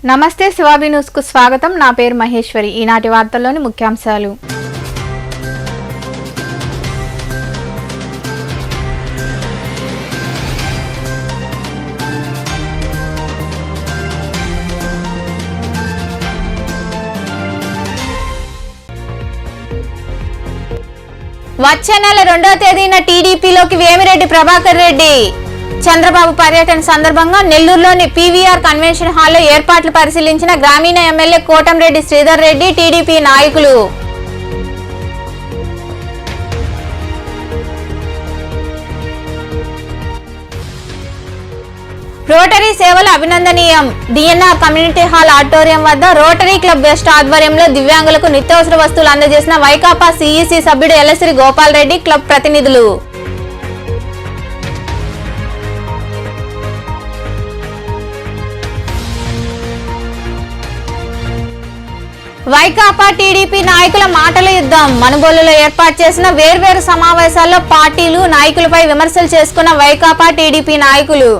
నమస్తే శివాబి న్యూస్ కు స్వాగతం. నా పేరు మహేశ్వరి. ఈనాటి వార్తల్లోని ముఖ్యాంశాలు. వచ్చే నెల 2వ తేదీన టీడీపీలోకి వేమిరెడ్డి ప్రభాకర్ రెడ్డి. చంద్రబాబు పర్యటన సందర్భంగా నెల్లూరులోని పీవీఆర్ కన్వెన్షన్ హాల్లో ఏర్పాట్లు పరిశీలించిన గ్రామీణ ఎమ్మెల్యే కోటంరెడ్డి శ్రీధర్ రెడ్డి, టీడీపీ నాయకులు. రోటరీ సేవలు అభినందనీయం. డిఎన్ఆర్ కమ్యూనిటీ హాల్ ఆడిటోరియం వద్ద రోటరీ క్లబ్ వెస్ట్ ఆధ్వర్యంలో దివ్యాంగులకు నిత్యావసర వస్తువులు అందజేసిన వైకాపా సిఈసి సభ్యుడు ఎల్లసిరి గోపాల్ రెడ్డి, క్లబ్ ప్రతినిధులు. వైకాపా టీడీపీ నాయకుల మాటల యుద్ధం. మనుబోలులో ఏర్పాటు చేసిన వేర్వేరు సమావేశాల్లో పార్టీలు నాయకులపై విమర్శలు చేసుకున్న వైకాపా టీడీపీ నాయకులు.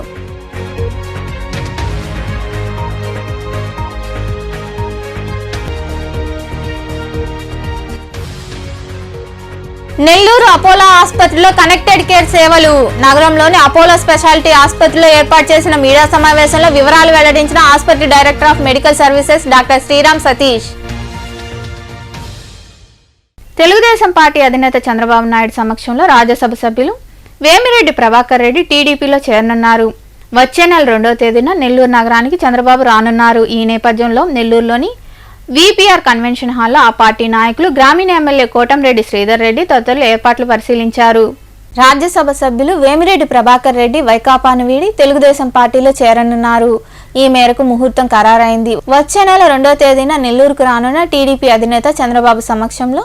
నెల్లూరు అపోలో ఆసుపత్రిలో కనెక్టెడ్ కేర్ సేవలు. నగరంలోని అపోలో స్పెషాలిటీ ఆసుపత్రిలో ఏర్పాటు చేసిన మీడియా సమావేశంలో వివరాలు వెల్లడించిన ఆసుపత్రి director of medical services doctor Sriram Satish. Telugu Desam party అధినేత చంద్రబాబు నాయుడు సమక్షంలో రాజ్యసభ సభ్యులు వేమిరెడ్డి ప్రభాకర్ రెడ్డి టీడీపీలో చేరనున్నారు. వచ్చే నెల 2వ తేదీన నెల్లూరు నగరానికి చంద్రబాబు రానున్నారు. ఈ నేపథ్యంలో నెల్లూరులోని వీపీఆర్ కన్వెన్షన్ హాల్లో ఆ పార్టీ నాయకులు, గ్రామీణ ఎమ్మెల్యే కోటంరెడ్డి శ్రీధర్ రెడ్డి తదితరులు ఏర్పాట్లు పరిశీలించారు. రాజ్యసభ సభ్యులు వేమిరెడ్డి ప్రభాకర్ రెడ్డి వైకాపాను వీడి తెలుగుదేశం పార్టీలో చేరనున్నారు. ఈ మేరకు ముహూర్తం ఖరారైంది. వచ్చే నెల 2వ తేదీన నెల్లూరుకు రానున్న టీడీపీ అధినేత చంద్రబాబు సమక్షంలో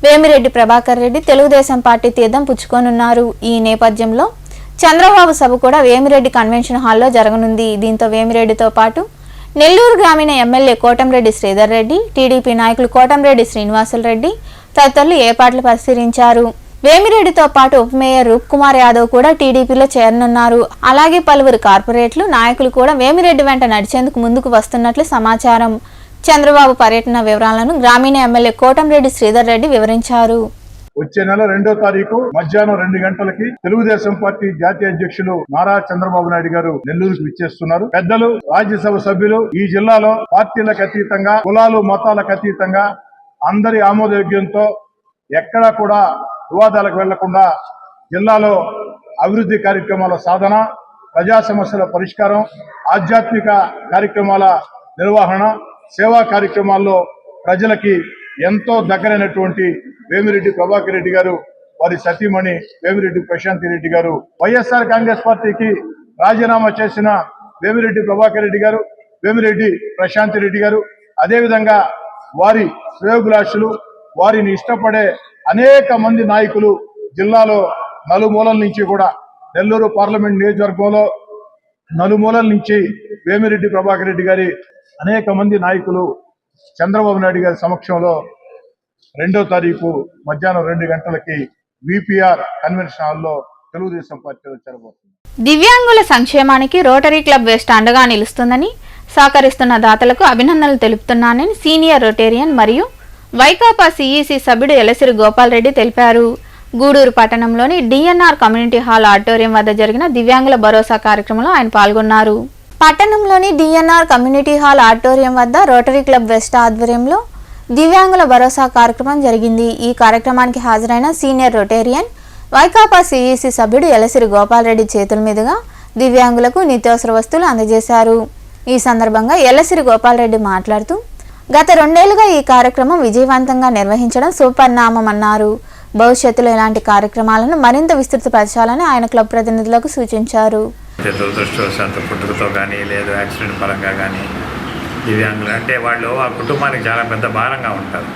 వేమిరెడ్డి ప్రభాకర్ రెడ్డి తెలుగుదేశం పార్టీ తీర్థం పుచ్చుకోనున్నారు. ఈ నేపథ్యంలో చంద్రబాబు సభ కూడా వేమిరెడ్డి కన్వెన్షన్ హాల్లో జరగనుంది. దీంతో వేమిరెడ్డితో పాటు నెల్లూరు గ్రామీణ ఎమ్మెల్యే కోటంరెడ్డి శ్రీధర్ రెడ్డి, టీడీపీ నాయకులు కోటంరెడ్డి శ్రీనివాసులు రెడ్డి తదితరులు ఏర్పాట్లు పరిశీలించారు. వేమిరెడ్డితో పాటు ఉప మేయర్ రూప్ కుమార్ యాదవ్ కూడా టీడీపీలో చేరనున్నారు. అలాగే పలువురు కార్పొరేట్లు నాయకులు కూడా వేమిరెడ్డి వెంట నడిచేందుకు ముందుకు వస్తున్నట్లు సమాచారం. చంద్రబాబు పర్యటన వివరాలను గ్రామీణ ఎమ్మెల్యే కోటంరెడ్డి శ్రీధర్ రెడ్డి వివరించారు. వచ్చే నెల 2వ తారీఖు మధ్యాహ్నం 2 గంటలకి తెలుగుదేశం పార్టీ జాతీయ అధ్యక్షులు నారా చంద్రబాబు నాయుడు గారు నెల్లూరుకు విచ్చేస్తున్నారు. పెద్దలు, రాజ్యసభ సభ్యులు ఈ జిల్లాలో పార్టీలకు అతీతంగా, కులాలు మతాలకు అతీతంగా అందరి ఆమోదయోగ్యంతో ఎక్కడా కూడా వివాదాలకు వెళ్లకుండా జిల్లాలో అభివృద్ధి కార్యక్రమాల సాధన, ప్రజా సమస్యల పరిష్కారం, ఆధ్యాత్మిక కార్యక్రమాల నిర్వహణ, సేవా కార్యక్రమాల్లో ప్రజలకి ఎంతో దగ్గరైనటువంటి వేమిరెడ్డి ప్రభాకర్ రెడ్డి గారు, వారి సతీమణి వేమిరెడ్డి ప్రశాంతి రెడ్డి గారు, వైఎస్ఆర్ కాంగ్రెస్ పార్టీకి రాజీనామా చేసిన వేమిరెడ్డి ప్రభాకర్ రెడ్డి గారు, వేమిరెడ్డి ప్రశాంతి రెడ్డి గారు, అదేవిధంగా వారి శ్రేయోభిలాషులు, వారిని ఇష్టపడే అనేక మంది నాయకులు జిల్లాలో నలుమూలల నుంచి కూడా, నెల్లూరు పార్లమెంట్ నియోజకవర్గంలో నలుమూలల నుంచి వేమిరెడ్డి ప్రభాకర్ రెడ్డి గారి అనేక మంది నాయకులు చంద్రబాబు నాయుడు గారి సమక్షంలో 2వ తారీఖు మధ్యాహ్నం 2 గంటలకి వీపీఆర్ కన్వెన్షన్ హాల్లో తెలుగుదేశం పార్టీలో చేరబోతుంది. దివ్యాంగుల సంక్షేమానికి రోటరీ క్లబ్ వెస్ట్ అండగా నిలుస్తుందని, సహకరిస్తున్న దాతలకు అభినందనలు తెలుపుతున్నానని సీనియర్ రొటేరియన్ మరియు వైకాపా సిఈసి సభ్యుడు ఎల్లసిరి గోపాల్ రెడ్డి తెలిపారు. గూడూరు పట్టణంలోని డిఎన్ఆర్ కమ్యూనిటీ హాల్ ఆడిటోరియం వద్ద జరిగిన దివ్యాంగుల భరోసా కార్యక్రమంలో ఆయన పాల్గొన్నారు. పట్టణంలోని డిఎన్ఆర్ కమ్యూనిటీ హాల్ ఆడిటోరియం వద్ద రోటరీ క్లబ్ వెస్ట్ ఆధ్వర్యంలో దివ్యాంగుల భరోసా కార్యక్రమం జరిగింది. ఈ కార్యక్రమానికి హాజరైన సీనియర్ రొటేరియన్, వైకాపా సిఈసి సభ్యుడు ఎల్లసిరి గోపాల్ రెడ్డి చేతుల మీదుగా దివ్యాంగులకు నిత్యావసర వస్తువులు అందజేశారు. ఈ సందర్భంగా ఎల్లసిరి గోపాల్ రెడ్డి మాట్లాడుతూ, గత 2 ఏళ్లుగా ఈ కార్యక్రమం విజయవంతంగా నిర్వహించడం సుపరిణామమన్నారు. భవిష్యత్తులో ఇలాంటి కార్యక్రమాలను మరింత విస్తృతపరచాలని ఆయన క్లబ్ ప్రతినిధులకు సూచించారు. దురదృష్టవశాత్తు పుట్టుకతో కానీ లేదా యాక్సిడెంట్ పరంగా కానీ దివ్యాంగులు అంటే వాళ్ళు ఆ కుటుంబానికి చాలా పెద్ద భారంగా ఉంటారు.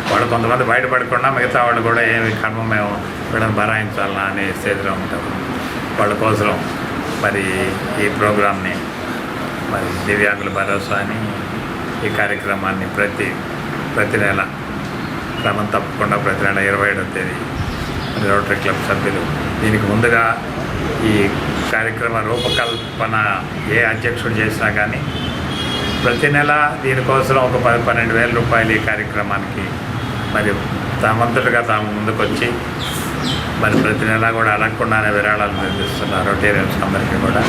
వాళ్ళు కొంతమంది బయటపడకుండా మిగతా వాళ్ళు కూడా ఏమి కర్మ మేము వీళ్ళని భరాయించాలన్నా అనే స్థితిలో ఉంటారు. వాళ్ళ కోసం మరి ఈ ప్రోగ్రామ్ని, మరి దివ్యాంగుల భరోసా అని ఈ కార్యక్రమాన్ని ప్రతి నెల క్రమం తప్పకుండా ప్రతి నెల 27వ తేదీ రోటరీ క్లబ్ సభ్యులు దీనికి ముందుగా ఈ కార్యక్రమ రూపకల్పన ఏ అధ్యక్షుడు చేసినా కానీ ప్రతి నెల దీనికోసం ఒక 10-12 వేల రూపాయలు ఈ కార్యక్రమానికి మరి తమంతటిగా తాము ముందుకొచ్చి మరి ప్రతి నెల కూడా అడగకుండానే విరాళాలు నిర్దిస్తున్న రోటేరియన్స్ అందరికీ కూడా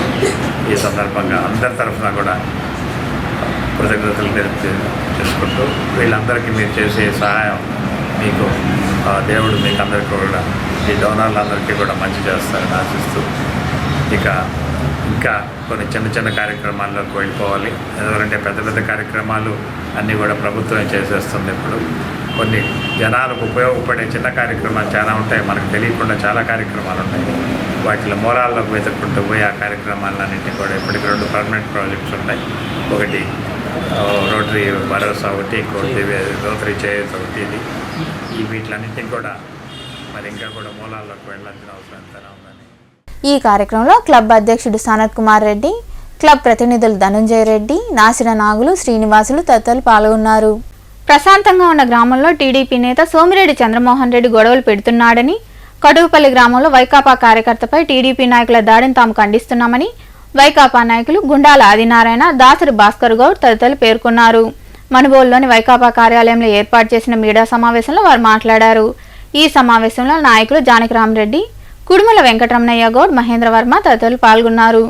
ఈ సందర్భంగా అందరి తరఫున కూడా కృతజ్ఞతలు తెలుసుకుంటూ వీళ్ళందరికీ మీరు చేసే సహాయం మీకు దేవుడు మీకు అందరికీ కూడా ఈ డోనర్లందరికీ కూడా మంచి చేస్తారని ఆశిస్తూ ఇంకా కొన్ని చిన్న చిన్న కార్యక్రమాల్లోకి వెళ్ళిపోవాలి. ఎందుకంటే పెద్ద పెద్ద కార్యక్రమాలు అన్నీ కూడా ప్రభుత్వమే చేసేస్తుంది. ఇప్పుడు కొన్ని జనాలకు ఉపయోగపడే చిన్న కార్యక్రమాలు చాలా ఉంటాయి, మనకు తెలియకుండా చాలా కార్యక్రమాలు ఉంటాయి. వాటిలో మూలాల్లోకి వెతుక్కుంటూ పోయి ఆ కార్యక్రమాలన్నింటినీ కూడా ఇప్పటికి 2 పర్మనెంట్ ప్రాజెక్ట్స్ ఉన్నాయి. ఒకటి రోటరీ భరోసా ఒకటి, ఇంకోటి రోటరీ చేయూత ఒకటి. ఈ వీటిలన్నింటినీ కూడా మరి ఇంకా కూడా మూలాల్లోకి వెళ్ళాల్సిన అవసరం ఎంతైనా ఉందని. ఈ కార్యక్రమంలో క్లబ్ అధ్యక్షుడు సనత్ కుమార్ రెడ్డి, క్లబ్ ప్రతినిధులు ధనుంజయ రెడ్డి, నాసిర నాగులు, శ్రీనివాసులు తదితరులు పాల్గొన్నారు. ప్రశాంతంగా ఉన్న గ్రామంలో టీడీపీ నేత సోమిరెడ్డి చంద్రమోహన్ రెడ్డి గొడవలు పెడుతున్నాడని, కడువుపల్లి గ్రామంలో వైకాపా కార్యకర్తపై టీడీపీ నాయకుల దాడిని తాము ఖండిస్తున్నామని వైకాపా నాయకులు గుండాల ఆదినారాయణ, దాసరి భాస్కర్ గౌడ్ తదితరులు పేర్కొన్నారు. మనుబోలులోని వైకాపా కార్యాలయంలో ఏర్పాటు చేసిన మీడియా సమావేశంలో వారు మాట్లాడారు. ఈ సమావేశంలో నాయకులు జానకిరామరెడ్డి, కుడుమల వెంకటరమణయ్య గౌడ్, మహేంద్ర వర్మ తదితరులు పాల్గొన్నారు.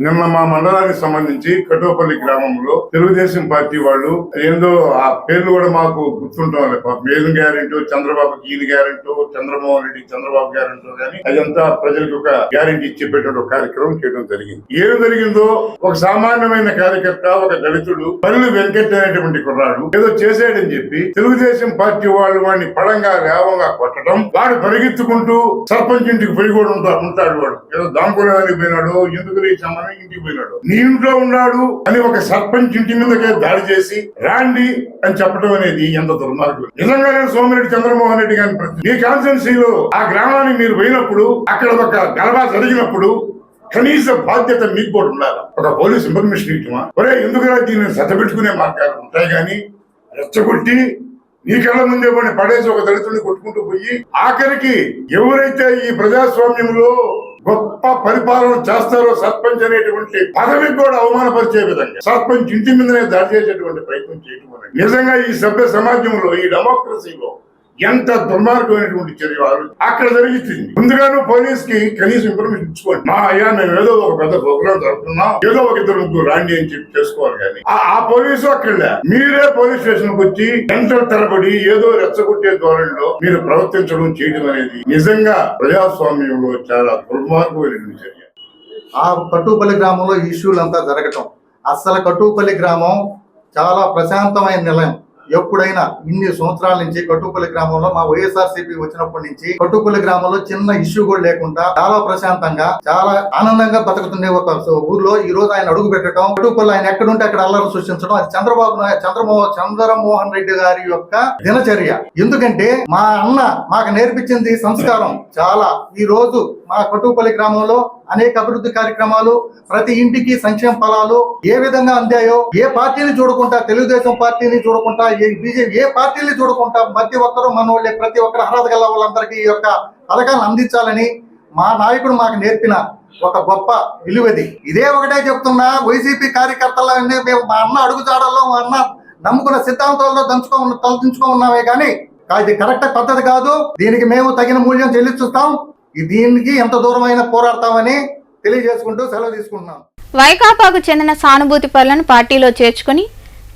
నిన్న మా మండలానికి సంబంధించి కటోపల్లి గ్రామంలో తెలుగుదేశం పార్టీ వాళ్ళు ఏందో ఆ పేర్లు కూడా మాకు గుర్తుంటాం. మేలు గ్యారెంటీ, చంద్రబాబు ఈయన గ్యారెంటీ, చంద్రమోహన్ రెడ్డి చంద్రబాబు గ్యారెంటీ, కానీ అదంతా ప్రజలకు ఒక గ్యారెంటీ ఇచ్చి పెట్టే కార్యక్రమం చేయడం జరిగింది. ఏం జరిగిందో ఒక సామాన్యమైన కార్యకర్త, ఒక దళితుడు పల్లి వెంకట్ అనేటువంటి కుర్రాడు ఏదో చేసాడని చెప్పి తెలుగుదేశం పార్టీ వాళ్ళు వాడిని పడంగా వేగంగా కొట్టడం, వాడు పరిగెత్తుకుంటూ సర్పంచ్ ఇంటికి పోయి కూడా ఉంటాడు. వాడు ఏదో దాంకునేదానికి పోయినాడు, ఎందుకు ఇంటికి పోయినాడు, నీ ఇంట్లో ఉన్నాడు అని ఒక సర్పంచ్ ఇంటి మీదకే దాడి చేసి రాండి అని చెప్పడం అనేది ఎంత దుర్మార్గం. నిజంగానే సోమిరెడ్డి చంద్రమోహన్ రెడ్డి గారి మీ కాన్స్టిట్యున్సీలో ఆ గ్రామానికి మీరు పోయినప్పుడు, అక్కడ ఒక గలభా జరిగినప్పుడు కనీస బాధ్యత మీకు కూడా ఉండాలి. ఒక పోలీస్ ఇన్ఫర్మేషన్ ఇచ్చామా, ఒరే ఎందుకురా దీన్ని సత్తబెట్టుకునే మార్గాలు ఉంటాయి, కానీ రెచ్చగొట్టి నీ కళ్ళ ముందే పడి పడేసి ఒక దళితుడిని కొట్టుకుంటూ పోయి ఆఖరికి ఎవరైతే ఈ ప్రజాస్వామ్యంలో గొప్ప పరిపాలన చేస్తారో సర్పంచ్ అనేటువంటి పదవికి కూడా అవమానపరిచే విధంగా సర్పంచ్ ఇంటి మీదనే దాడి చేసేటువంటి ప్రయత్నం చేయడం నిజంగా ఈ సభ్య సమాజంలో, ఈ డెమోక్రసీలో ఎంత దుర్మార్గమైనటువంటి చర్య అక్కడ జరుగుతుంది. ముందుగాను పోలీస్ కి కనీసం ఇన్ఫర్మేషన్ ఇచ్చుకోండి, మా అయ్యా మేము ఏదో ఒక పెద్ద ప్రోగ్రామ్ జరుపుతున్నాం, ఏదో ఒక 2-3 రాండి అని చెప్పి చేసుకోవాలి. కానీ ఆ పోలీసు అక్కడ మీరే పోలీస్ స్టేషన్ కు వచ్చి గంటల తరబడి ఏదో రెచ్చగొట్టే ధోరణిలో మీరు ప్రవర్తించడం చేయడం అనేది నిజంగా ప్రజాస్వామ్యంలో చాలా దుర్మార్గమైనటువంటి చర్య. ఆ కట్టుపల్లి గ్రామంలో ఇష్యూలు అంతా జరగటం, అసలు కట్టుపల్లి గ్రామం చాలా ప్రశాంతమైన నిలయం. ఎప్పుడైనా ఇన్ని సంవత్సరాల నుంచి కట్టుపల్లి గ్రామంలో మా వైఎస్ఆర్సీపీ వచ్చినప్పటి నుంచి కట్టుపల్లి గ్రామంలో చిన్న ఇష్యూ కూడా లేకుండా చాలా ప్రశాంతంగా, చాలా ఆనందంగా బతుకుతుండే ఒక ఊర్లో ఈ రోజు ఆయన అడుగు పెట్టడం, కట్టుపల్లి ఆయన ఎక్కడుంటే అక్కడ అల్లరి సృష్టించడం, అది చంద్రమోహన్ రెడ్డి గారి యొక్క దినచర్య. ఎందుకంటే మా అన్న మాకు నేర్పించింది సంస్కారం చాలా. ఈ రోజు మా కట్టుపల్లి గ్రామంలో అనేక అభివృద్ధి కార్యక్రమాలు, ప్రతి ఇంటికి సంక్షేమ ఫలాలు ఏ విధంగా అందాయో, ఏ పార్టీని చూడకుండా, తెలుగుదేశం పార్టీని చూడకుండా, బీజేపీ ఏ పార్టీని చూడకుండా ప్రతి ఒక్కరూ మనోళ్ళే, ప్రతి ఒక్కరు అర్హత గల వాళ్ళందరికీ ఈ యొక్క పథకాలను అందించాలని మా నాయకుడు మాకు నేర్పిన ఒక గొప్ప విలువది. ఇదే ఒకటే చెప్తున్నా, వైసీపీ కార్యకర్తలన్నీ మేము మా అన్న అడుగుజాడల్లో, మా అన్న నమ్ముకున్న సిద్ధాంతాల్లో తలదించుకో ఉన్నామే, కానీ ఇది కరెక్ట్ పద్ధతి కాదు. దీనికి మేము తగిన మూల్యం చెల్లిస్తాం. దీనికి ఎంత దూరమైన పోరాడతామని తెలియజేసుకుంటూ సెలవు తీసుకుంటున్నాం. వైకాపాకు చెందిన సానుభూతి పరులను పార్టీలో చేర్చుకుని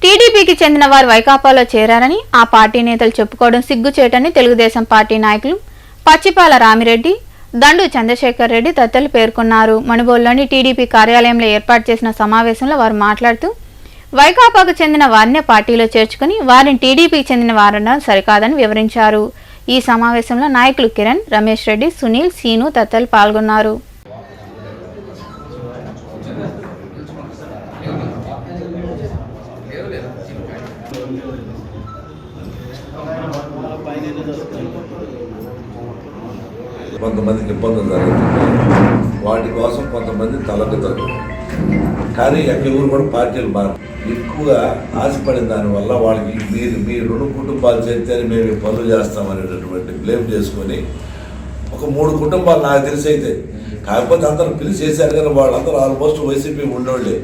టీడీపీకి చెందిన వారు వైకాపాలో చేరారని ఆ పార్టీ నేతలు చెప్పుకోవడం సిగ్గుచేటని తెలుగుదేశం పార్టీ నాయకులు పచ్చిపాల రామిరెడ్డి, దండు చంద్రశేఖర్ రెడ్డి తదితరులు పేర్కొన్నారు. మణుబోలులోని టీడీపీ కార్యాలయంలో ఏర్పాటు చేసిన సమావేశంలో వారు మాట్లాడుతూ వైకాపాకు చెందిన వారినే పార్టీలో చేర్చుకుని వారిని టీడీపీకి చెందిన వారనడం సరికాదని వివరించారు. ఈ సమావేశంలో నాయకులు కిరణ్, రమేష్ రెడ్డి, సునీల్, సీను తదితరులు పాల్గొన్నారు. కొంతమందికి ఇబ్బందులు జరుగుతున్నాయి, వాటి కోసం కొంతమంది తలెత్తుతారు. కానీ ఎవరు కూడా పార్టీలు ఎక్కువగా ఆశపడిన దానివల్ల వాళ్ళకి మీరు 2 కుటుంబాలు చేస్తే మేము పనులు చేస్తామనేటటువంటి బ్లేమ్ చేసుకొని ఒక 3 కుటుంబాలు నాకు తెలిసి అయితే. కాకపోతే అందరూ పిలిచి చేశారు కానీ వాళ్ళందరూ ఆల్మోస్ట్ వైసీపీ ఉండోళ్ళే.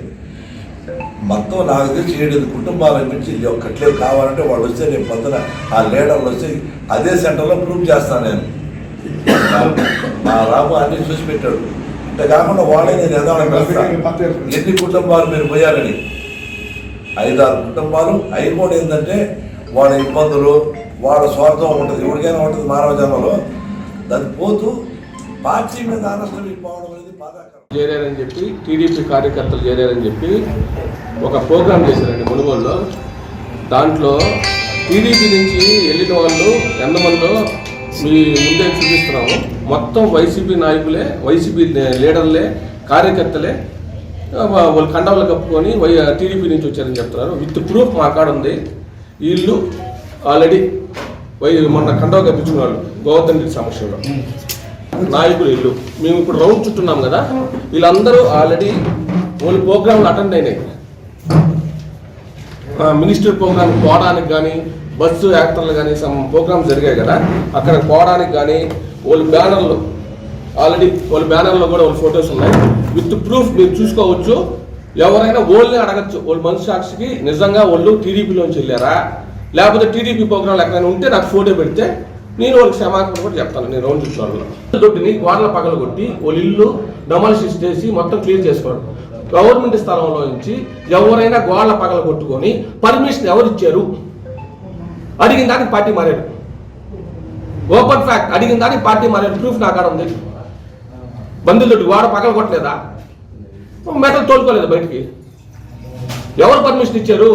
మొత్తం నాకు తెలిసి 7 కుటుంబాల నుంచి ఒక్కట్లే కావాలంటే వాళ్ళు వస్తే రేపు పొద్దున ఆ లీడర్లు వచ్చి అదే సెంటర్లో ప్రూవ్ చేస్తాను నేను. మా రాము అన్ని చూసి పెట్టాడు. అంటే కాకుండా వాళ్ళే నేను ఎన్ని కుటుంబాలు మీరు పోయారని 5-6 కుటుంబాలు అవి కూడా ఏంటంటే వాళ్ళ ఇబ్బందులు వాళ్ళ స్వార్థం ఉంటుంది, ఎవరికైనా ఉంటుంది మానవ జన్మలో. దాన్ని పోతూ పార్టీ మీద ఆనష్టం పోవడం అనేది బాధాకరం. చేరారని చెప్పి టీడీపీ కార్యకర్తలు చేరారని చెప్పి ఒక ప్రోగ్రాం చేశారండి మునుగోడులో. దాంట్లో టీడీపీ నుంచి వెళ్ళిన వాళ్ళు ఎంతమందో మీ ముందే చూపిస్తున్నాము. మొత్తం వైసీపీ నాయకులే, వైసీపీ లీడర్లే, కార్యకర్తలే వాళ్ళు కండవలు కప్పుకొని టీడీపీ నుంచి వచ్చారని చెప్తున్నారు. విత్ ప్రూఫ్ మా కాడ ఉంది. వీళ్ళు ఆల్రెడీ మొన్న కండవ కప్పించిన వాళ్ళు గోవర్ధన్ రెడ్డి సమక్షంలో నాయకులు వీళ్ళు. మేము ఇప్పుడు రౌండ్ చుట్టున్నాం కదా, వీళ్ళందరూ ఆల్రెడీ వాళ్ళు ప్రోగ్రాంలు అటెండ్ అయినాయి. మినిస్టర్ ప్రోగ్రామ్ పోవడానికి కానీ, బస్సు యాక్టర్లు కానీ సమ్ ప్రోగ్రామ్స్ జరిగాయి కదా, అక్కడ పోవడానికి కానీ వాళ్ళు బ్యానర్లు ఆల్రెడీ వాళ్ళ బ్యానర్లో కూడా వాళ్ళ ఫొటోస్ ఉన్నాయి. విత్ ప్రూఫ్ మీరు చూసుకోవచ్చు. ఎవరైనా ఓళ్ళని అడగచ్చు, వాళ్ళు మనసు సాక్షికి నిజంగా వాళ్ళు టీడీపీలోంచి వెళ్ళారా, లేకపోతే టీడీపీ ప్రోగ్రాంలు ఎక్కడైనా ఉంటే నాకు ఫోటో పెడితే నేను వాళ్ళకి క్షమాపణ కూడా చెప్తాను. నేను రౌండ్ చూసుకోవాలి. దొడ్డిని గోడల పగలు కొట్టి వాళ్ళ ఇల్లు డెమాలిష్ చేసి మొత్తం క్లియర్ చేసుకోవడం. గవర్నమెంట్ స్థలంలో నుంచి ఎవరైనా గోడల పగలు కొట్టుకొని పర్మిషన్ ఎవరు ఇచ్చారు? అడిగిన దానికి పార్టీ మారాడు. ఓపెన్ ఫ్యాక్ట్, అడిగిన దానికి పార్టీ మారాడు. ప్రూఫ్ నా కాడ ఉంది. బంధువులతోటి గోడ పగలు కొట్టలేదా? మెటల్ తోలుకోలేదు బయటికి. ఎవరు పర్మిషన్ ఇచ్చారు?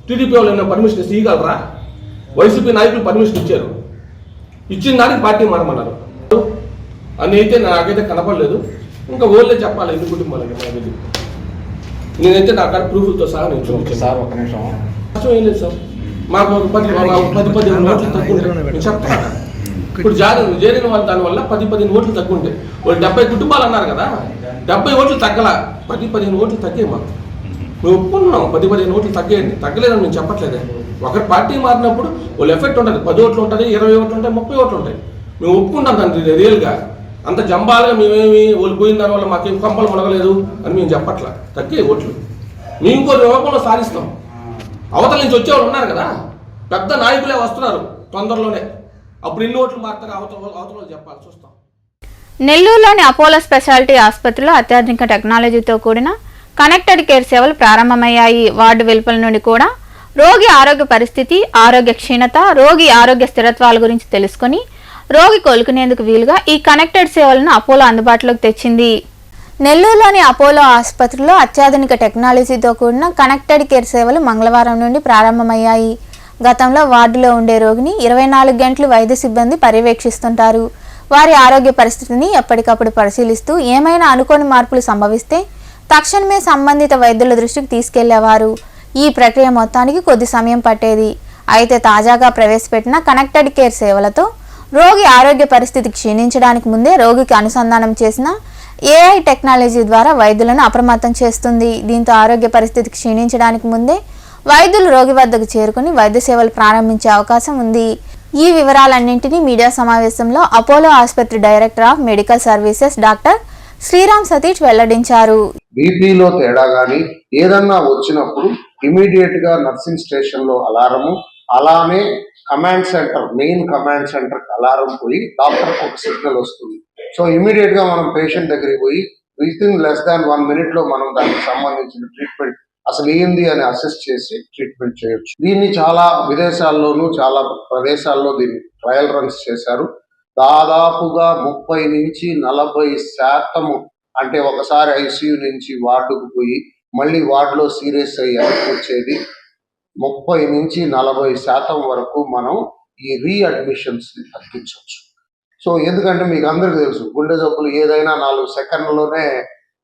టీడీపీ వాళ్ళు ఏమైనా పర్మిషన్ ఇవ్వగలరా? వైసీపీ నాయకులు పర్మిషన్ ఇచ్చారు. ఇచ్చిన దానికి పార్టీ మారమన్నారు అని అయితే నాకైతే కనపడలేదు. ఇంకా ఓళ్ళే చెప్పాలి ఎన్ని కుటుంబాలని. నేనైతే నా కాడ ప్రూఫ్లతో సహా నేను చూపించాను. సార్ ఒక నిమిషం. ఏం లేదు సార్, మాకు 10-15 ఓట్లు తగ్గుంటాయి చెప్తాను. ఇప్పుడు చేరిన వాళ్ళు దానివల్ల 10-15 ఓట్లు తగ్గుంటాయి. వాళ్ళు 70 కుటుంబాలు అన్నారు కదా, 70 ఓట్లు తగ్గల, 10-15 ఓట్లు తగ్గాయి. మాకు మేము ఒప్పుకున్నాం 10-15 ఓట్లు తగ్గేయండి, తగ్గలేదని మేము చెప్పట్లేదే. ఒకరి పార్టీ మారినప్పుడు వాళ్ళు ఎఫెక్ట్ ఉంటుంది. 10 ఓట్లు ఉంటుంది, 20 ఓట్లు ఉంటాయి, 30 ఓట్లు ఉంటాయి. మేము ఒప్పుకుంటాం దాన్ని రియల్గా. అంత జంబాలుగా మేమేమి వాళ్ళు పోయిన దానివల్ల మాకేం కొంపలు మునగలేదు అని మేము చెప్పట్లా. తగ్గే ఓట్లు మేము ఇంకో రూపంలో సాధిస్తాం. అవతల నుంచి వచ్చేవాళ్ళు ఉన్నారు కదా, పెద్ద నాయకులే వస్తున్నారు తొందరలోనే. అప్పుడు ఎన్ని ఓట్లు మారుతారో అవతల చెప్పాలి, చూస్తాం. నెల్లూరులోని అపోలో స్పెషాలిటీ ఆసుపత్రిలో అత్యాధునిక టెక్నాలజీతో కూడిన కనెక్టెడ్ కేర్ సేవలు ప్రారంభమయ్యాయి. వార్డు వెలుపల నుండి కూడా రోగి ఆరోగ్య పరిస్థితి, ఆరోగ్య క్షీణత, రోగి ఆరోగ్య స్థిరత్వాల గురించి తెలుసుకుని రోగి కోలుకునేందుకు వీలుగా ఈ కనెక్టెడ్ సేవలను అపోలో అందుబాటులోకి తెచ్చింది. నెల్లూరులోని అపోలో ఆసుపత్రిలో అత్యాధునిక టెక్నాలజీతో కూడిన కనెక్టెడ్ కేర్ సేవలు మంగళవారం నుండి ప్రారంభమయ్యాయి. గతంలో వార్డులో ఉండే రోగిని 24 గంటలు వైద్య సిబ్బంది పర్యవేక్షిస్తుంటారు. వారి ఆరోగ్య పరిస్థితిని ఎప్పటికప్పుడు పరిశీలిస్తూ ఏమైనా అనుకోని మార్పులు సంభవిస్తే తక్షణమే సంబంధిత వైద్యుల దృష్టికి తీసుకెళ్లేవారు. ఈ ప్రక్రియ మొత్తానికి కొద్ది సమయం పట్టేది. అయితే తాజాగా ప్రవేశపెట్టిన కనెక్టెడ్ కేర్ సేవలతో రోగి ఆరోగ్య పరిస్థితి క్షీణించడానికి ముందే రోగికి అనుసంధానం చేసిన ఏఐ టెక్నాలజీ ద్వారా వైద్యులను అప్రమత్తం చేస్తుంది. దీంతో ఆరోగ్య పరిస్థితి క్షీణించడానికి ముందే వైద్యులు రోగి వద్దకు చేరుకుని వైద్య సేవలు ప్రారంభించే అవకాశం ఉంది. ఈ వివరాలన్నింటినీ మీడియా సమావేశంలో అపోలో ఆసుపత్రి director of medical services doctor Sriram Satish వెల్లడించారు. బీపీలో తేడా గానీ ఏదన్నా వచ్చినప్పుడు ఇమీడియట్ గా నర్సింగ్ స్టేషన్ లో అలారము, అలానే command centre, main command centre alarm పోయి డాక్టర్ ఒక సిగ్నల్ వస్తుంది. సో ఇమీడియట్ గా మనం పేషెంట్ దగ్గరికి పోయి with in less than 1 minute లో మనం దానికి సంబంధించిన ట్రీట్మెంట్ అసలు ఏంది అని అసెస్ చేసి ట్రీట్మెంట్ చేయొచ్చు. దీన్ని చాలా విదేశాల్లోనూ చాలా ప్రదేశాల్లో దీన్ని ట్రయల్ రన్స్ చేశారు. దాదాపుగా 30 నుంచి 40% అంటే ఒకసారి ఐసీయూ నుంచి వార్డుకు పోయి మళ్ళీ వార్డులో సీరియస్ అయ్యి వచ్చేది 30 నుంచి 40% వరకు మనం ఈ రీఅడ్మిషన్స్ ని తగ్గించవచ్చు. సో ఎందుకంటే మీకు అందరికీ తెలుసు, గుండె జబ్బులు ఏదైనా 4 సెకండ్లలోనే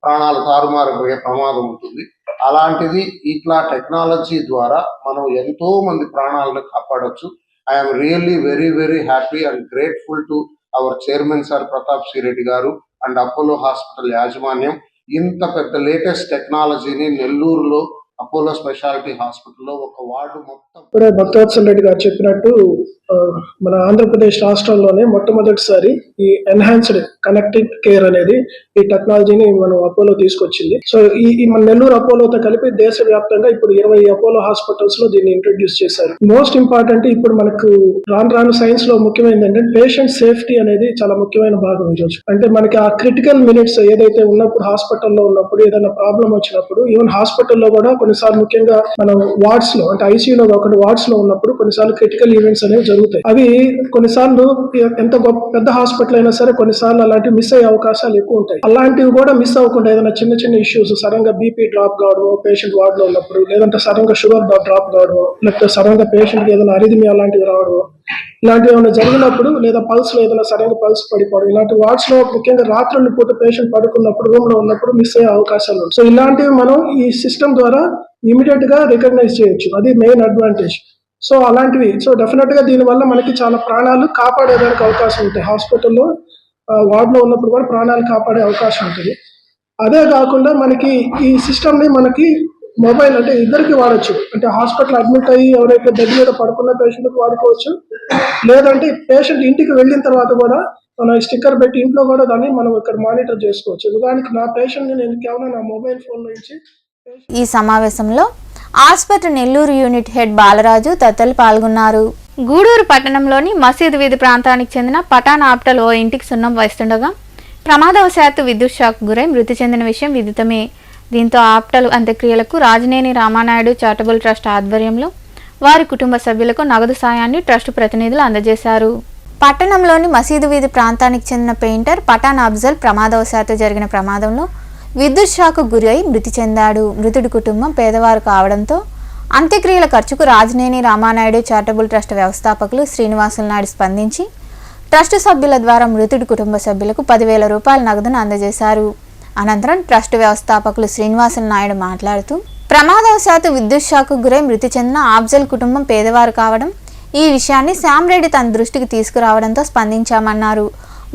ప్రాణాలు తారుమారిపోయే ప్రమాదం ఉంటుంది. అలాంటిది ఇట్లా టెక్నాలజీ ద్వారా మనం ఎంతో మంది ప్రాణాలను కాపాడొచ్చు. I'm really very very happy and grateful to our chairman sir Pratap C Reddy గారు అండ్ అపోలో హాస్పిటల్ యాజమాన్యం ఇంత పెద్ద లేటెస్ట్ టెక్నాలజీని నెల్లూరులో అపోలో స్పెషాలిటీ హాస్పిటల్లో ఒక వార్డు మొత్తం. ఇప్పుడే భక్తవత్సల్ రెడ్డి గారు చెప్పినట్టు మన ఆంధ్రప్రదేశ్ రాష్ట్రంలోనే మొట్టమొదటిసారి ఈ ఎన్హాన్స్డ్ కనెక్టెడ్ కేర్ అనేది ఈ టెక్నాలజీని మనం అపోలో తీసుకొచ్చింది. సో ఈ మన నెల్లూరు అపోలోతో కలిపి దేశవ్యాప్తంగా ఇప్పుడు 20 అపోలో హాస్పిటల్స్ లో దీన్ని ఇంట్రొడ్యూస్ చేశారు. మోస్ట్ ఇంపార్టెంట్ ఇప్పుడు మనకు రాను సైన్స్ లో ముఖ్యమైనది ఏంటంటే పేషెంట్ సేఫ్టీ అనేది చాలా ముఖ్యమైన భాగం ఈరోజు. అంటే మనకి ఆ క్రిటికల్ మినిట్స్ ఏదైతే ఉన్నప్పుడు హాస్పిటల్లో ఉన్నప్పుడు ఏదైనా ప్రాబ్లం వచ్చినప్పుడు ఈవెన్ హాస్పిటల్లో కూడా కొన్నిసార్లు ముఖ్యంగా మనం వార్డ్స్ లో అంటే ఐసీయూలో కాకుండా వార్డ్స్ లో ఉన్నప్పుడు కొన్నిసార్లు క్రిటికల్ ఈవెంట్స్ అనేవి జరుగుతాయి. అవి కొన్నిసార్లు ఎంత పెద్ద హాస్పిటల్ అయినా సరే కొన్నిసార్లు అలాంటివి మిస్ అయ్యే అవకాశాలు ఎక్కువ ఉంటాయి. అలాంటివి కూడా మిస్ అవ్వకుండా ఏదైనా చిన్న చిన్న ఇష్యూస్ సడన్ గా బీపీ డ్రాప్ కావడము పేషెంట్ వార్డ్ లో ఉన్నప్పుడు, లేదంటే సడన్ గా షుగర్ డ్రాప్ కావడము, లేకపోతే సడన్ గా పేషెంట్ కి ఏదైనా అరిథమియా అలాంటివి రావడము, ఇలాంటివి ఏమైనా జరిగినప్పుడు లేదా పల్స్ లో ఏదైనా సడన్ గా పల్స్ పడిపోవడం, ఇలాంటి వార్డ్స్ లో ముఖ్యంగా రాత్రుల పూట పేషెంట్ పడుకున్నప్పుడు రూమ్ లో ఉన్నప్పుడు మిస్ అయ్యే అవకాశాలు ఉన్నాయి. సో ఇలాంటివి మనం ఈ సిస్టమ్ ద్వారా ఇమీడియట్ గా రికగ్నైజ్ చేయొచ్చు. అది మెయిన్ అడ్వాంటేజ్. సో అలాంటివి డెఫినెట్ గా దీనివల్ల మనకి చాలా ప్రాణాలు కాపాడేదానికి అవకాశం ఉంటాయి. హాస్పిటల్లో వార్డ్ లో ఉన్నప్పుడు కూడా ప్రాణాలు కాపాడే అవకాశం ఉంటుంది. అదే కాకుండా మనకి ఈ సిస్టమ్ ని మనకి మొబైల్ అంటే ఇద్దరికి వాడచ్చు. అంటే హాస్పిటల్ అడ్మిట్ అయ్యి ఎవరైతే బెడ్ మీద పడుకున్న పేషెంట్కి వాడుకోవచ్చు, లేదంటే పేషెంట్ ఇంటికి వెళ్ళిన తర్వాత కూడా మనం స్టిక్కర్ పెట్టి ఇంట్లో కూడా దాన్ని మనం ఇక్కడ మానిటర్ చేసుకోవచ్చు. ఉదాహరణకి నా పేషెంట్ ని నేను కేవలం నా మొబైల్ ఫోన్ నుంచి. ఈ సమావేశంలో ఆసుపత్రి నెల్లూరు యూనిట్ హెడ్ బాలరాజు తదితరులు పాల్గొన్నారు. గూడూరు పట్టణంలోని మసీదు వీధి ప్రాంతానికి చెందిన పఠాన్ ఆప్టల్ ఓ ఇంటికి సున్నం వేస్తుండగా ప్రమాదవశాత్తు విద్యుత్ షాక్ గురై మృతి చెందిన విషయం విదితమే. దీంతో ఆప్టల్ అంత్యక్రియలకు రాజనేని రామానాయుడు చారిటబుల్ ట్రస్ట్ ఆధ్వర్యంలో వారి కుటుంబ సభ్యులకు నగదు సాయాన్ని ట్రస్ట్ ప్రతినిధులు అందజేశారు. పట్టణంలోని మసీదు వీధి ప్రాంతానికి చెందిన పెయింటర్ పఠాన్ అఫ్జల్ ప్రమాదవశాత్తు జరిగిన ప్రమాదంలో విద్యుత్ షాకు గురై మృతి చెందాడు. మృతుడి కుటుంబం పేదవారు కావడంతో అంత్యక్రియల ఖర్చుకు రాజనేని రామానాయుడు చారిటబుల్ ట్రస్ట్ వ్యవస్థాపకులు శ్రీనివాసులు నాయుడు స్పందించి ట్రస్ట్ సభ్యుల ద్వారా మృతుడి కుటుంబ సభ్యులకు 10,000 రూపాయల నగదును అందజేశారు. అనంతరం ట్రస్ట్ వ్యవస్థాపకులు శ్రీనివాసులు నాయుడు మాట్లాడుతూ ప్రమాదవశాత్తు విద్యుత్ షాకు గురై మృతి చెందిన ఆఫ్జల్ కుటుంబం పేదవారు కావడం, ఈ విషయాన్ని శ్యామ్రెడ్డి తన దృష్టికి తీసుకురావడంతో స్పందించామన్నారు.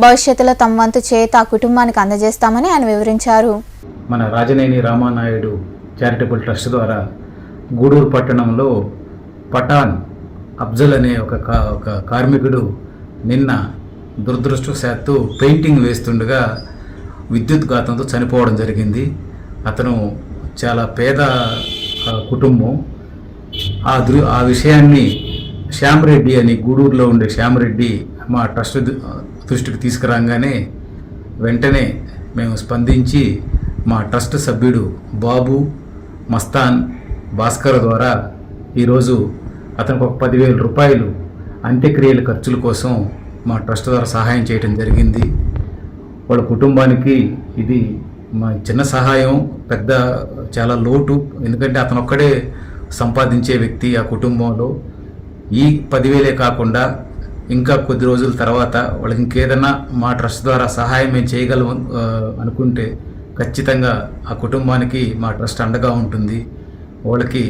భవిష్యత్తులో తమ వంతు చేత ఆ కుటుంబానికి అందజేస్తామని ఆయన వివరించారు. మన రాజనేని రామానాయుడు చారిటబుల్ ట్రస్ట్ ద్వారా గూడూరు పట్టణంలో పఠాన్ అఫ్జల్ అనే ఒక కార్మికుడు నిన్న దురదృష్టవశాత్తు పెయింటింగ్ వేస్తుండగా విద్యుత్ ఘాతంతో చనిపోవడం జరిగింది. అతను చాలా పేద కుటుంబం. ఆ విషయాన్ని శ్యామ్రెడ్డి అని గూడూరులో ఉండే శ్యామ్రెడ్డి మా ట్రస్ట్ దృష్టికి తీసుకురాగానే వెంటనే మేము స్పందించి మా ట్రస్ట్ సభ్యుడు బాబు, మస్తాన్, భాస్కర్ ద్వారా ఈరోజు అతనికి ఒక 10,000 రూపాయలు అంత్యక్రియల ఖర్చుల కోసం మా ట్రస్ట్ ద్వారా సహాయం చేయడం జరిగింది. వాళ్ళ కుటుంబానికి ఇది మా చిన్న సహాయం, పెద్ద చాలా లోటు. ఎందుకంటే అతను ఒక్కడే సంపాదించే వ్యక్తి ఆ కుటుంబంలో. ఈ 10,000 కాకుండా ఇంకా కొద్ది రోజుల తర్వాత వాళ్ళకి ఇంకేదన్నా మా ట్రస్ట్ ద్వారా సహాయం మేము చేయగలం అనుకుంటే ఖచ్చితంగా ఆ కుటుంబానికి మా ట్రస్ట్ అండగా ఉంటుంది. వాళ్ళకి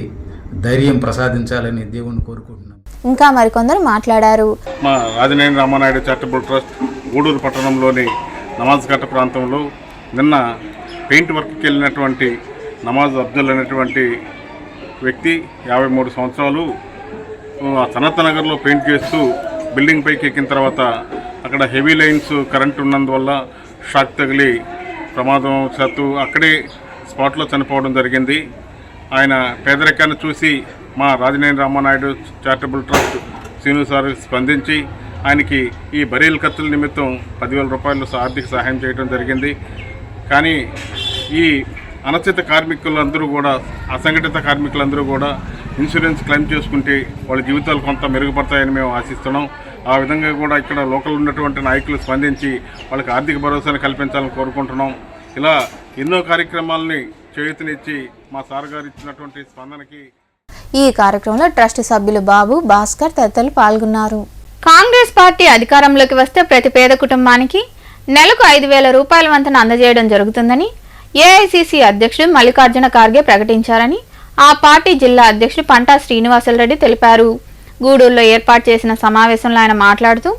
ధైర్యం ప్రసాదించాలని దేవుణ్ణి కోరుకుంటున్నాం. ఇంకా మరికొందరు మాట్లాడారు. మా రాజనేని రామానాయుడు చారిటబుల్ ట్రస్ట్ గూడూరు పట్టణంలోని నమాజ్ ఘట్ట ప్రాంతంలో నిన్న పెయింట్ వర్క్కి వెళ్ళినటువంటి నమాజ్ అఫ్జల్ అనేటువంటి వ్యక్తి 53 సంవత్సరాలు సనత్ నగర్లో పెయింట్ చేస్తూ బిల్డింగ్ పైకి ఎక్కిన తర్వాత అక్కడ హెవీ లైన్స్ కరెంట్ ఉన్నందువల్ల షాక్ తగిలి ప్రమాదవశాత్తు అక్కడే స్పాట్లో చనిపోవడం జరిగింది. ఆయన పేదరికాన్ని చూసి మా Rajaneni Ramanaidu charitable trust Srinu sir స్పందించి ఆయనకి ఈ బరీల్ ఖర్చుల నిమిత్తం 10,000 రూపాయలు ఆర్థిక సహాయం చేయడం జరిగింది. కానీ ఈ అనచిత కార్మికులందరూ కూడా, అసంఘటిత కార్మికులందరూ కూడా ఇన్సూరెన్స్ క్లెయిమ్ చేసుకుంటే వాళ్ళ జీవితాలు కొంత మెరుగుపడతాయని మేము ఆశిస్తున్నాం. ఆ విధంగా కూడా ఇక్కడ లోకల్ ఉన్నటువంటి నాయకులు స్పందించి వాళ్ళకి ఆర్థిక భరోసాను కల్పించాలని కోరుకుంటున్నాం. ఇలా ఎన్నో కార్యక్రమాలని చేయూతనిచ్చి మా సార్ గారు ఇచ్చినటువంటి స్పందనకి ఈ కార్యక్రమంలో ట్రస్ట్ సభ్యులు బాబు, భాస్కర్ తదితరులు పాల్గొన్నారు. కాంగ్రెస్ పార్టీ అధికారంలోకి వస్తే ప్రతి పేద కుటుంబానికి నెలకు 5,000 రూపాయల వంతున అందజేయడం జరుగుతుందని ఏఐసిసి అధ్యక్షుడు మల్లికార్జున ఖార్గే ప్రకటించారని ఆ పార్టీ జిల్లా అధ్యక్షుడు పంటా శ్రీనివాసులరెడ్డి తెలిపారు. గూడూరులో ఏర్పాటు చేసిన సమావేశంలో ఆయన మాట్లాడుతూ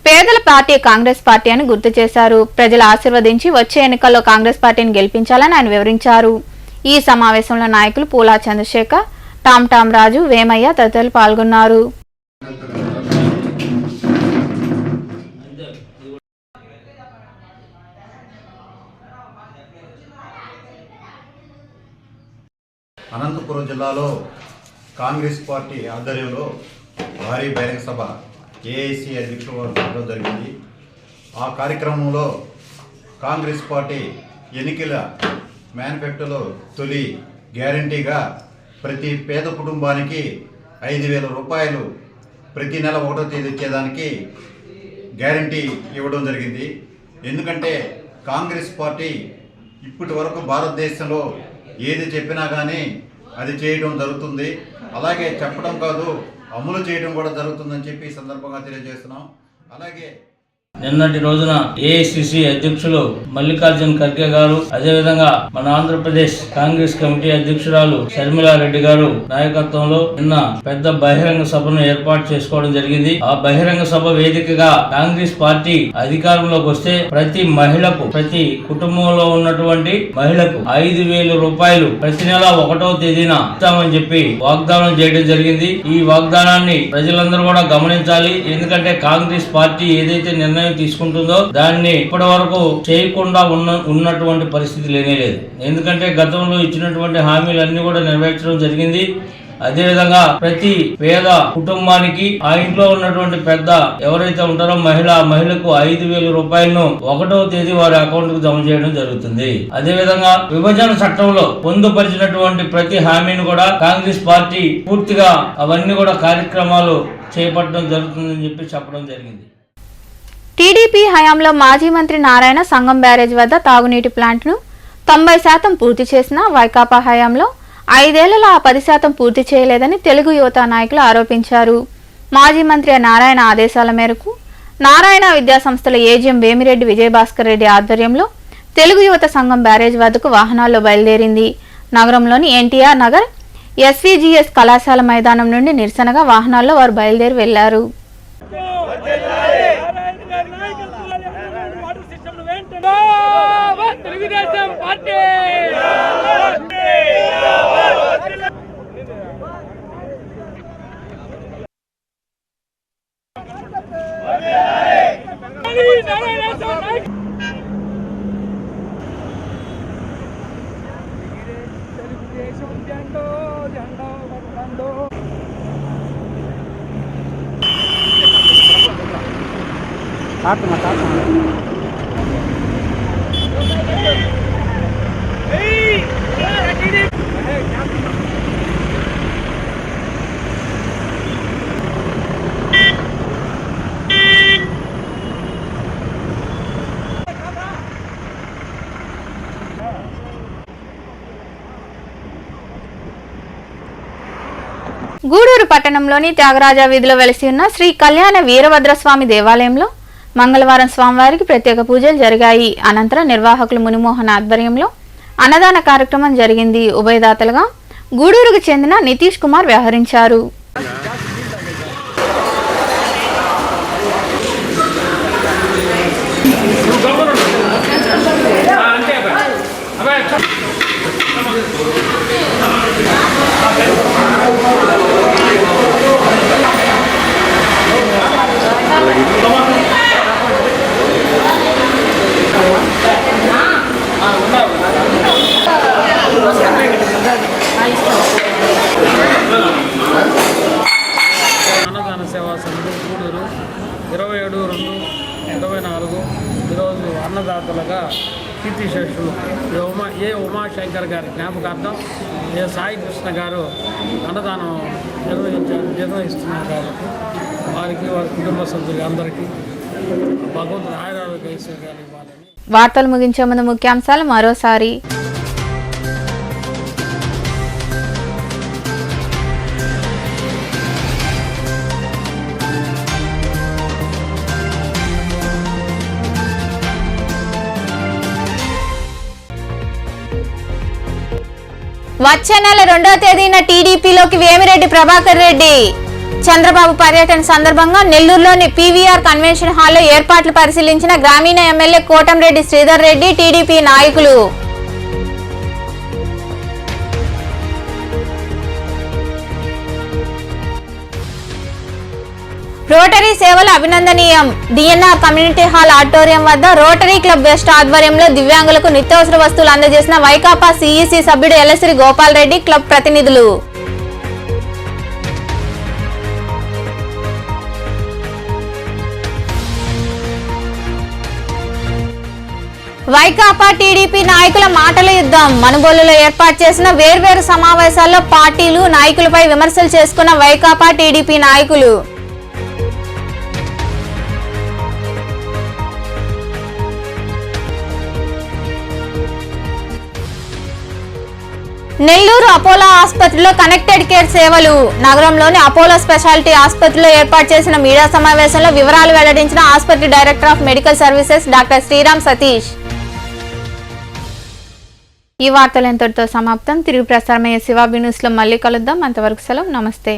పేదల పార్టీ కాంగ్రెస్ పార్టీ అని గుర్తు చేశారు. ప్రజలు ఆశీర్వదించి వచ్చే ఎన్నికల్లో కాంగ్రెస్ పార్టీని గెలిపించాలని ఆయన వివరించారు. ఈ సమావేశంలో నాయకులు పూలా చంద్రశేఖర్, టామ్ రాజు, వేమయ్య తదితరులు పాల్గొన్నారు. అనంతపురం జిల్లాలో కాంగ్రెస్ పార్టీ ఆధ్వర్యంలో భారీ బహిరంగ సభ ఏఐసి అధ్యక్షుల వారు జరగడం జరిగింది. ఆ కార్యక్రమంలో కాంగ్రెస్ పార్టీ ఎన్నికల మేనిఫెస్టోలో తొలి గ్యారంటీగా ప్రతి పేద కుటుంబానికి 5,000 రూపాయలు ప్రతి నెల 1వ తేదీ ఇచ్చేదానికి గ్యారంటీ ఇవ్వడం జరిగింది. ఎందుకంటే కాంగ్రెస్ పార్టీ ఇప్పటి వరకు భారతదేశంలో ఏది చెప్పినా కానీ అది చేయడం జరుగుతుంది. అలాగే చెప్పడం కాదు, అమలు చేయడం కూడా జరుగుతుందని చెప్పి ఈ సందర్భంగా తెలియజేస్తున్నాం. అలాగే నిన్నటి రోజున ఏఐసిసి అధ్యక్షులు మల్లికార్జున్ ఖర్గే గారు, అదేవిధంగా మన ఆంధ్రప్రదేశ్ కాంగ్రెస్ కమిటీ అధ్యక్షురాలు షర్మిలారెడ్డి గారు నాయకత్వంలో నిన్న పెద్ద బహిరంగ సభను ఏర్పాటు చేసుకోవడం జరిగింది. ఆ బహిరంగ సభ వేదికగా కాంగ్రెస్ పార్టీ అధికారంలోకి వస్తే ప్రతి మహిళకు, ప్రతి కుటుంబంలో ఉన్నటువంటి మహిళకు 5,000 రూపాయలు ప్రతి నెల 1వ తేదీన ఇస్తామని చెప్పి వాగ్దానం చేయడం జరిగింది. ఈ వాగ్దానాన్ని ప్రజలందరూ కూడా గమనించాలి. ఎందుకంటే కాంగ్రెస్ పార్టీ ఏదైతే నిర్ణయం తీసుకుంటుందో దాన్ని ఇప్పటి వరకు చేయకుండా ఉన్నటువంటి పరిస్థితి లేనేలేదు. ఎందుకంటే గతంలో ఇచ్చినటువంటి హామీలన్నీ కూడా నెరవేర్చడం జరిగింది. అదేవిధంగా ప్రతి పేద కుటుంబానికి ఆ ఇంట్లో ఉన్నటువంటి పెద్ద ఎవరైతే ఉంటారో మహిళకు 5,000 రూపాయలను 1వ తేదీ వారి అకౌంట్ కు జమ చేయడం జరుగుతుంది. అదేవిధంగా విభజన చట్టంలో పొందుపరిచినటువంటి ప్రతి హామీని కూడా కాంగ్రెస్ పార్టీ పూర్తిగా అవన్నీ కూడా కార్యక్రమాలు చేపట్టడం జరుగుతుందని చెప్పి చెప్పడం జరిగింది. టీడీపీ హయాంలో మాజీ మంత్రి నారాయణ సంగం బ్యారేజ్ వద్ద తాగునీటి ప్లాంట్ను 90% పూర్తి చేసిన వైకాపా హయాంలో 5 ఏళ్లలో ఆ 10% పూర్తి చేయలేదని తెలుగు యువత నాయకులు ఆరోపించారు. మాజీ మంత్రి నారాయణ ఆదేశాల మేరకు నారాయణ విద్యాసంస్థల ఏజీఎం వేమిరెడ్డి విజయభాస్కర్ రెడ్డి ఆధ్వర్యంలో తెలుగు యువత సంఘం బ్యారేజ్ వద్దకు వాహనాల్లో బయలుదేరింది. నగరంలోని ఎన్టీఆర్ నగర్ ఎస్వీజీఎస్ కళాశాల మైదానం నుండి నిరసనగా వాహనాల్లో వారు బయలుదేరి వెళ్లారు. గూడూరు పట్టణంలోని త్యాగరాజ వీధిలో వెలిసి ఉన్న శ్రీ కళ్యాణ వీరభద్రస్వామి దేవాలయంలో మంగళవారం స్వామివారికి ప్రత్యేక పూజలు జరిగాయి. అనంతరం నిర్వాహకులు మునిమోహన్ ఆధ్వర్యంలో అన్నదాన కార్యక్రమం జరిగింది. ఉభయదాతలుగా గూడూరుకు చెందిన నితీష్ కుమార్ వ్యవహరించారు. అన్నదాన సేవా సమితి గూడూరు 27/2/24 ఈరోజు అన్నదాతలుగా కీర్తిశేషులు ఉమాశంకర్ గారి జ్ఞాపకార్థం సాయి కృష్ణ గారు అన్నదానం నిర్వహిస్తున్నారు. కాబట్టి వారికి వారి కుటుంబ సభ్యులు అందరికీ భగవంతుడు ఆయురారోగ్య ఐశ్వర్యాలు ఇవ్వాలని. వార్తలు ముగించే ముందు ముఖ్యాంశాలు మరోసారి. వచ్చే నెల 2వ తేదీన టీడీపీలోకి వేమిరెడ్డి ప్రభాకర్ రెడ్డి. చంద్రబాబు పర్యటన సందర్భంగా నెల్లూరులోని పీవీఆర్ కన్వెన్షన్ హాల్లో ఏర్పాట్లు పరిశీలించిన గ్రామీణ ఎమ్మెల్యే కోటంరెడ్డి శ్రీధర్ రెడ్డి, టీడీపీ నాయకులు. రోటరీ సేవలు అభినందనీయం. డిఎన్ఆర్ కమ్యూనిటీ హాల్ ఆడిటోరియం వద్ద రోటరీ క్లబ్ వెస్ట్ ఆధ్వర్యంలో దివ్యాంగులకు నిత్యావసర వస్తువులు అందజేసిన వైకాపా సిఈసి సభ్యుడు ఎల్లసిరి గోపాల్ రెడ్డి, క్లబ్ ప్రతినిధులు. వైకాపా టీడీపీ నాయకుల మాటల యుద్ధం. మనుబోలులో ఏర్పాటు చేసిన వేర్వేరు సమావేశాల్లో పార్టీలు నాయకులపై విమర్శలు చేసుకున్న వైకాపా టీడీపీ నాయకులు. నెల్లూరు అపోలో ఆసుపత్రిలో కనెక్టెడ్ కేర్ సేవలు. నగరంలోని అపోలో స్పెషాలిటీ ఆసుపత్రిలో ఏర్పాటు చేసిన మీడియా సమావేశంలో వివరాలు వెల్లడించిన ఆసుపత్రి director of medical services doctor Sriram Satish. ఈ వార్తలు ఎంతటితో సమాప్తం. తిరిగి ప్రసారమయ్యే శివాబి న్యూస్లో మళ్ళీ కలుద్దాం. అంతవరకు సెలవు. నమస్తే.